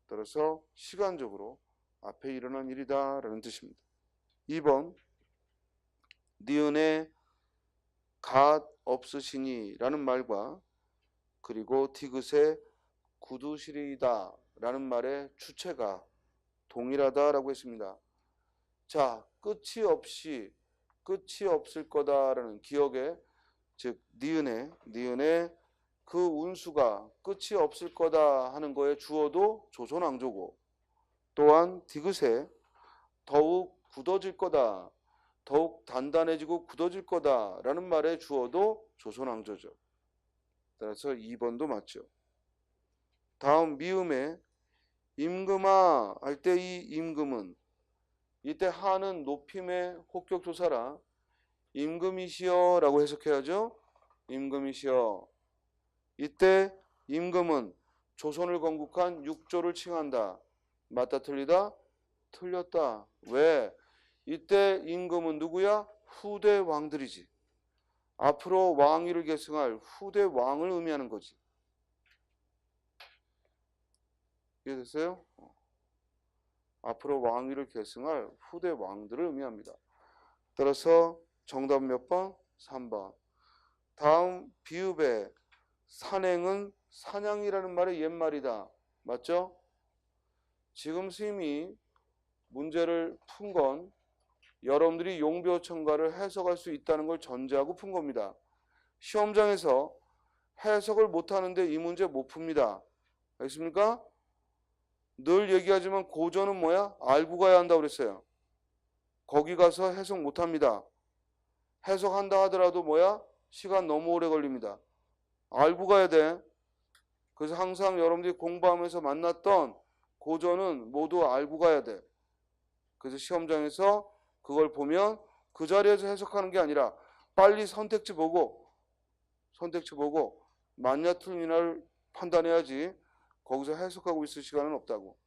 따라서 시간적으로 앞에 일어난 일이다 라는 뜻입니다. 2번 니은에 갓 없으시니 라는 말과 그리고 디귿의 굳으시리이다 라는 말의 주체가 동일하다라고 했습니다. 자, 끝이 없을 거다라는 기억에, 즉 니은에 그 운수가 끝이 없을 거다 하는 거에 주어도 조선왕조고, 또한 디귿에 더욱 굳어질 거다, 더욱 단단해지고 굳어질 거다 라는 말에 주어도 조선왕조죠. 따라서 2번도 맞죠. 다음 미음에 임금아 할 때 이 임금은, 이때 하는 높임의 혹격조사라 임금이시여 라고 해석해야죠. 임금이시여. 이때 임금은 조선을 건국한 육조를 칭한다. 맞다 틀리다? 틀렸다. 왜? 이때 임금은 누구야? 후대 왕들이지. 앞으로 왕위를 계승할 후대 왕을 의미하는 거지. 이해됐어요? 앞으로 왕위를 계승할 후대 왕들을 의미합니다. 따라서 정답 몇 번? 3번. 다음 비읍의 산행은 사냥이라는 말의 옛말이다. 맞죠? 지금 스님이 문제를 푼 건 여러분들이 용비어천가를 해석할 수 있다는 걸 전제하고 푼 겁니다. 시험장에서 해석을 못하는데 이 문제 못 풉니다. 알겠습니까? 늘 얘기하지만 고전은 뭐야? 알고 가야 한다고 그랬어요. 거기 가서 해석 못합니다. 해석한다 하더라도 뭐야? 시간 너무 오래 걸립니다. 알고 가야 돼. 그래서 항상 여러분들이 공부하면서 만났던 고전은 모두 알고 가야 돼. 그래서 시험장에서 그걸 보면 그 자리에서 해석하는 게 아니라 빨리 선택지 보고 맞냐 틀리냐를 판단해야지 거기서 해석하고 있을 시간은 없다고.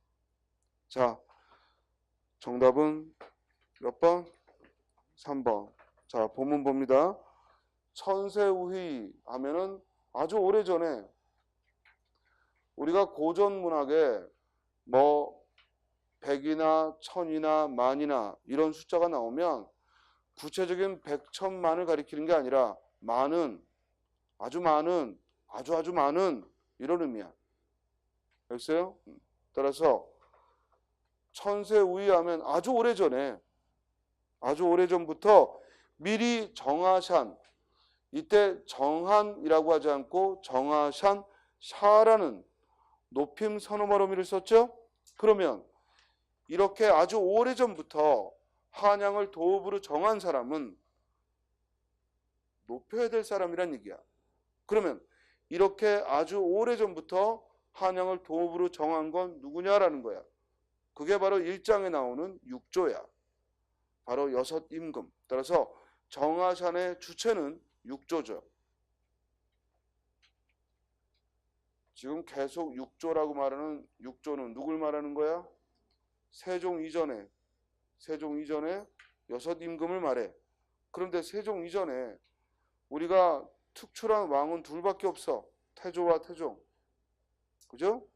자, 정답은 몇 번? 3번. 자, 본문 봅니다. 천세우희 하면은 아주 오래전에 우리가 고전 문학에 뭐 100이나 1000이나 만이나 이런 숫자가 나오면 구체적인 100, 1000만을 가리키는 게 아니라 많은, 아주 많은, 아주 많은 이런 의미야. 알겠어요? 따라서 천세우희 하면 아주 오래전부터 미리 정하샨, 이때 정한이라고 하지 않고 정하샨 샤라는 높임 선어말 어미를 썼죠? 그러면 이렇게 아주 오래전부터 한양을 도읍으로 정한 사람은 높여야 될 사람이란 얘기야. 그러면 이렇게 아주 오래전부터 한양을 도읍으로 정한 건 누구냐라는 거야. 그게 바로 1장에 나오는 육조야. 바로 여섯 임금. 따라서 정하샨의 주체는 육조죠. 지금 계속 육조라고 말하는 육조는 누굴 말하는 거야? 세종 이전에 여섯 임금을 말해. 그런데 세종 이전에 우리가 특출한 왕은 둘밖에 없어. 태조와 태종. 그죠?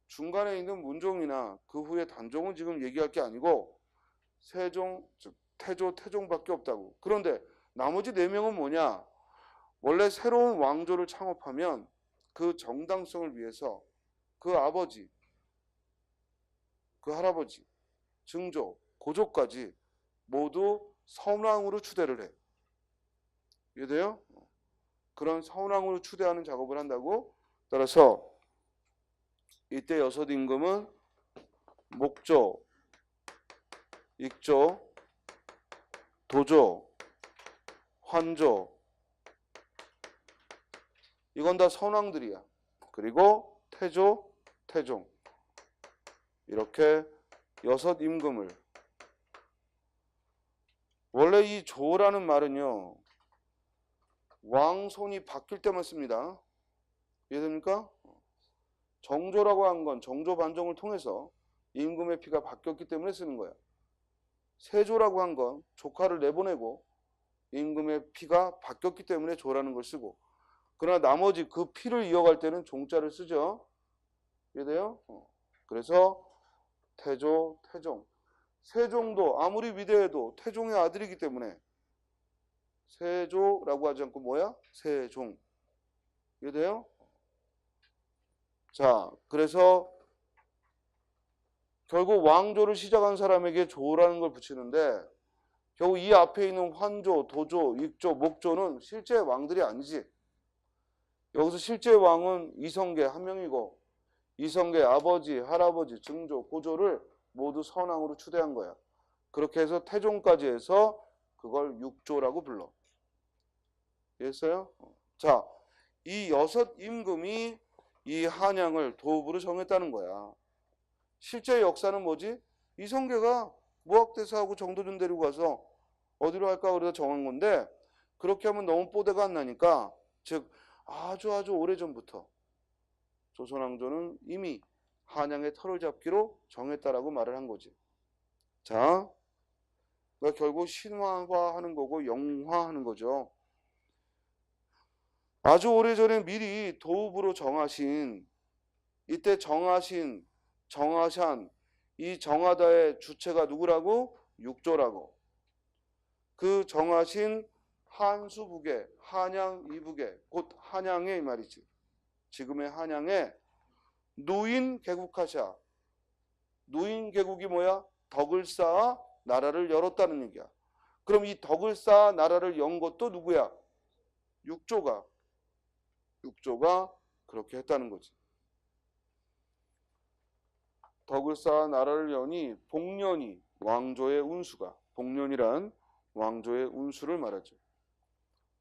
중간에 있는 문종이나 그 후에 단종은 지금 얘기할 게 아니고 세종, 즉 태조, 태종밖에 없다고. 그런데 나머지 4명은 뭐냐? 원래 새로운 왕조를 창업하면 그 정당성을 위해서 그 아버지, 그 할아버지, 증조, 고조까지 모두 선왕으로 추대를 해. 이해돼요? 그런 선왕으로 추대하는 작업을 한다고. 따라서 이때 여섯 임금은 목조, 익조, 도조, 환조, 이건 다 선왕들이야. 그리고 태조, 태종, 이렇게 여섯 임금을. 원래 이 조라는 말은요, 왕손이 바뀔 때만 씁니다. 이해됩니까? 정조라고 한 건 정조 반정을 통해서 임금의 피가 바뀌었기 때문에 쓰는 거야. 세조라고 한 건 조카를 내보내고 임금의 피가 바뀌었기 때문에 조라는 걸 쓰고, 그러나 나머지 그 피를 이어갈 때는 종자를 쓰죠. 이해돼요? 그래서 태조, 태종. 세종도 아무리 위대해도 태종의 아들이기 때문에 세조라고 하지 않고 뭐야? 세종. 이해돼요? 자, 그래서 결국 왕조를 시작한 사람에게 조라는 걸 붙이는데, 결국 이 앞에 있는 환조, 도조, 익조, 목조는 실제 왕들이 아니지. 여기서 실제 왕은 이성계 한 명이고, 이성계 아버지, 할아버지, 증조, 고조를 모두 선왕으로 추대한 거야. 그렇게 해서 태종까지 해서 그걸 육조라고 불러. 이해했어요? 자, 이 여섯 임금이 이 한양을 도읍으로 정했다는 거야. 실제 역사는 뭐지? 이성계가 무학대사하고 정도준 데리고 가서 어디로 할까 그러다 정한 건데, 그렇게 하면 너무 뽀대가 안 나니까, 즉 아주 오래전부터 조선왕조는 이미 한양의 털을 잡기로 정했다라고 말을 한 거지. 자, 그러니까 결국 신화화하는 거고 영화하는 거죠. 아주 오래전에 미리 도읍으로 정하신, 이때 정하신, 정하샨, 이 정하다의 주체가 누구라고? 육조라고. 그 정하신 한수북에, 한양 이북에, 곧 한양에 이 말이지. 지금의 한양에 누인 개국하샤. 누인 개국이 뭐야? 덕을 쌓아 나라를 열었다는 얘기야. 그럼 이 덕을 쌓아 나라를 연 것도 누구야? 육조가 그렇게 했다는 거지. 덕을 쌓아 나라를 여니 복년이 왕조의 운수가, 복년이란 왕조의 운수를 말하죠.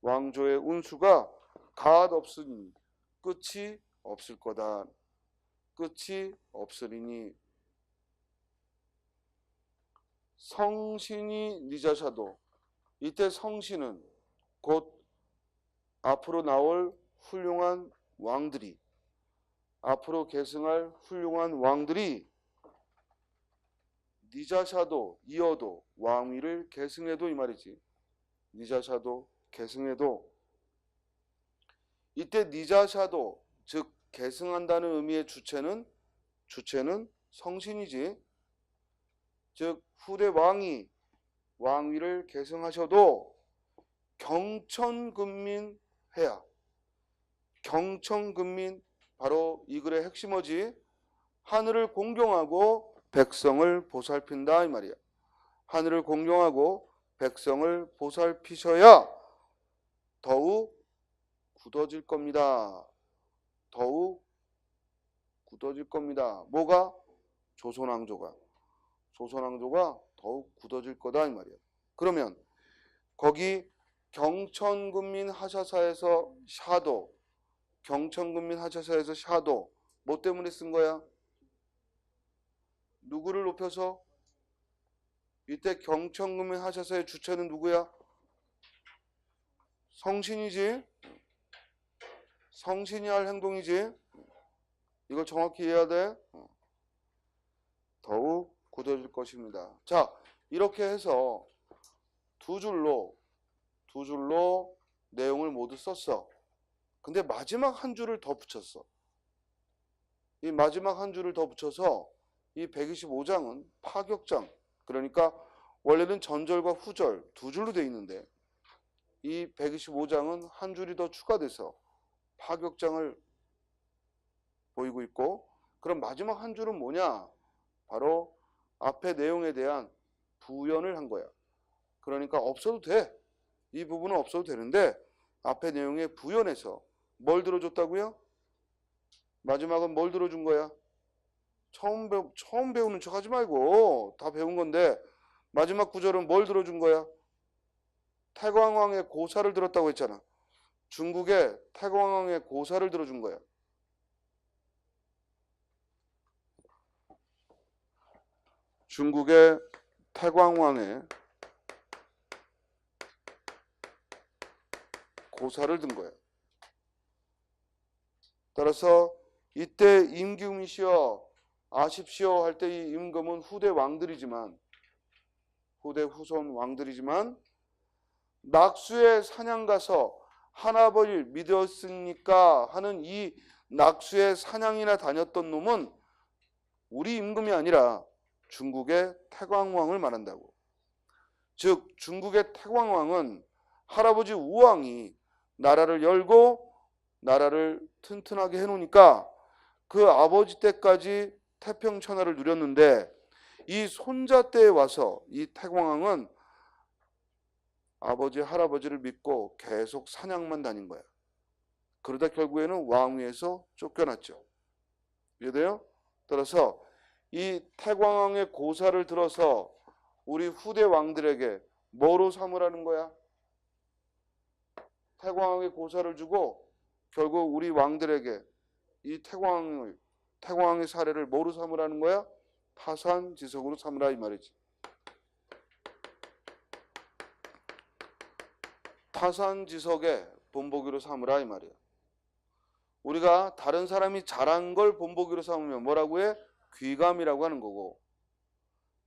왕조의 운수가 갓 없으니 끝이 없을 거다. 끝이 없으리니 성신이 니자샤도. 이때 성신은 곧 앞으로 나올 훌륭한 왕들이, 앞으로 계승할 훌륭한 왕들이 니자샤도 이어도 왕위를 계승해도 이 말이지. 니자샤도 계승해도 이때 니자샤도 즉 계승한다는 의미의 주체는 성신이지. 즉 후대 왕이 왕위를 계승하셔도 경천근민해야. 경천근민 바로 이 글의 핵심어지. 하늘을 공경하고 백성을 보살핀다 이 말이야. 하늘을 공경하고 백성을 보살피셔야 더욱 굳어질 겁니다. 더욱 굳어질 겁니다. 뭐가? 조선왕조가 더욱 굳어질 거다 이 말이야. 그러면 거기 경천근민 하샤사에서 샤도, 경천근민 하샤사에서 샤도 뭐 때문에 쓴 거야? 누구를 높여서? 이때 경천근민 하샤사의 주체는 누구야? 성신이지. 성신이 할 행동이지. 이걸 정확히 이해해야 돼. 더욱 굳어질 것입니다. 자, 이렇게 해서 두 줄로 내용을 모두 썼어. 근데 마지막 한 줄을 더 붙였어. 이 마지막 한 줄을 더 붙여서 이 125장은 파격장, 그러니까 원래는 전절과 후절 두 줄로 돼 있는데 이 125장은 한 줄이 더 추가돼서 파격장을 보이고 있고, 그럼 마지막 한 줄은 뭐냐? 바로 앞에 내용에 대한 부연을 한 거야. 그러니까 없어도 돼. 이 부분은 없어도 되는데 앞에 내용에 부연해서 뭘 들어줬다고요? 마지막은 뭘 들어준 거야? 처음 배우는 척 하지 말고 다 배운 건데 마지막 구절은 뭘 들어준 거야? 태광왕의 고사를 들었다고 했잖아. 중국의 태광왕의 고사를 들어준 거야. 중국의 태광왕의 고사를 든 거야. 따라서 이때 임금이시여 아십시오 할 때 이 임금은 후대 왕들이지만, 후대 후손 왕들이지만 낙수에 사냥 가서 하나벌 믿었으니까 하는 이 낙수에 사냥이나 다녔던 놈은 우리 임금이 아니라 중국의 태광왕을 말한다고. 즉 중국의 태광왕은 할아버지 우왕이 나라를 열고 나라를 튼튼하게 해놓으니까 그 아버지 때까지 태평천하를 누렸는데 이 손자 때에 와서 이 태광왕은 아버지 할아버지를 믿고 계속 사냥만 다닌 거야. 그러다 결국에는 왕위에서 쫓겨났죠. 이해돼요? 따라서 이 태광왕의 고사를 들어서 우리 후대 왕들에게 뭐로 삼으라는 거야? 태광왕의 고사를 주고 결국 우리 왕들에게 이 태광왕의 사례를 뭐로 삼으라는 거야? 타산지석으로 삼으라 이 말이지. 타산지석의 본보기로 삼으라 이 말이야. 우리가 다른 사람이 잘한 걸 본보기로 삼으면 뭐라고 해? 귀감이라고 하는 거고,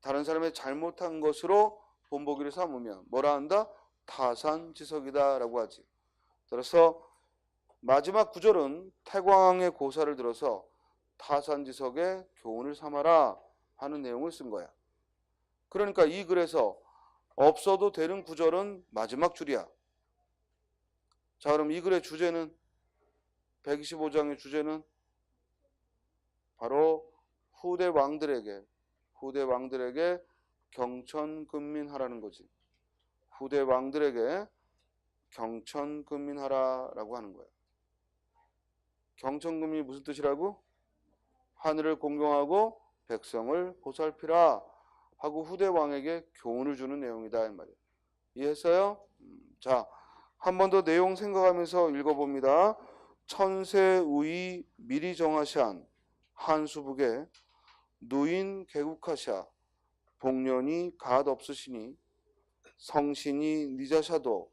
다른 사람이 잘못한 것으로 본보기를 삼으면 뭐라 한다? 타산지석이다 라고 하지. 따라서 마지막 구절은 태광왕의 고사를 들어서 타산지석의 교훈을 삼아라 하는 내용을 쓴 거야. 그러니까 이 글에서 없어도 되는 구절은 마지막 줄이야. 자, 그럼 이 글의 주제는, 125장의 주제는 바로 후대 왕들에게 경천근민하라는 거지. 후대 왕들에게 경천근민하라라고 하는 거야. 경천근민이 무슨 뜻이라고? 하늘을 공경하고 백성을 보살피라 하고 후대 왕에게 교훈을 주는 내용이다 이 말이에요. 이해했어요? 자, 한 번 더 내용 생각하면서 읽어봅니다. 천세우이 미리 정하시한 한수북에 누인 개국하샤 복년이 갓 없으시니 성신이 니자샤도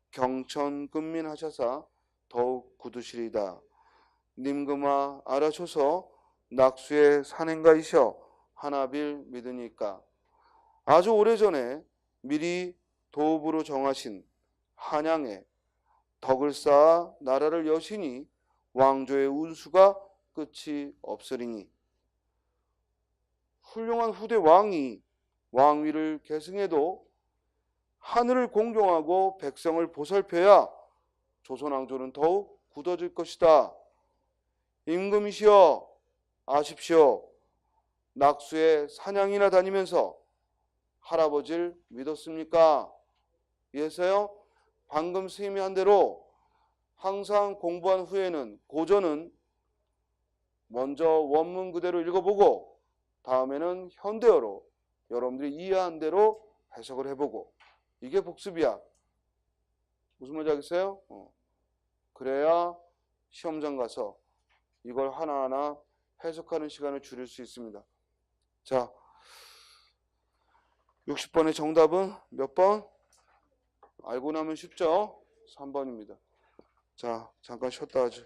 경천근민하샤사 더욱 굳으시리다. 님금아 알아셔서 낙수의 산행가이셔 하나빌 믿으니까 아주 오래전에 미리 도읍으로 정하신 한양에 덕을 쌓아 나라를 여시니 왕조의 운수가 끝이 없으리니 훌륭한 후대 왕이 왕위를 계승해도 하늘을 공경하고 백성을 보살펴야 조선왕조는 더욱 굳어질 것이다. 임금이시여 아십시오. 낙수에 사냥이나 다니면서 할아버지를 믿었습니까? 이해서요? 방금 스님이 한 대로 항상 공부한 후에는 고전은 먼저 원문 그대로 읽어보고 다음에는 현대어로 여러분들이 이해한 대로 해석을 해보고 이게 복습이야. 무슨 말인지 알겠어요? 그래야 시험장 가서 이걸 하나하나 해석하는 시간을 줄일 수 있습니다. 자, 60번의 정답은 몇 번? 알고 나면 쉽죠? 3번입니다. 자, 잠깐 쉬었다 하죠.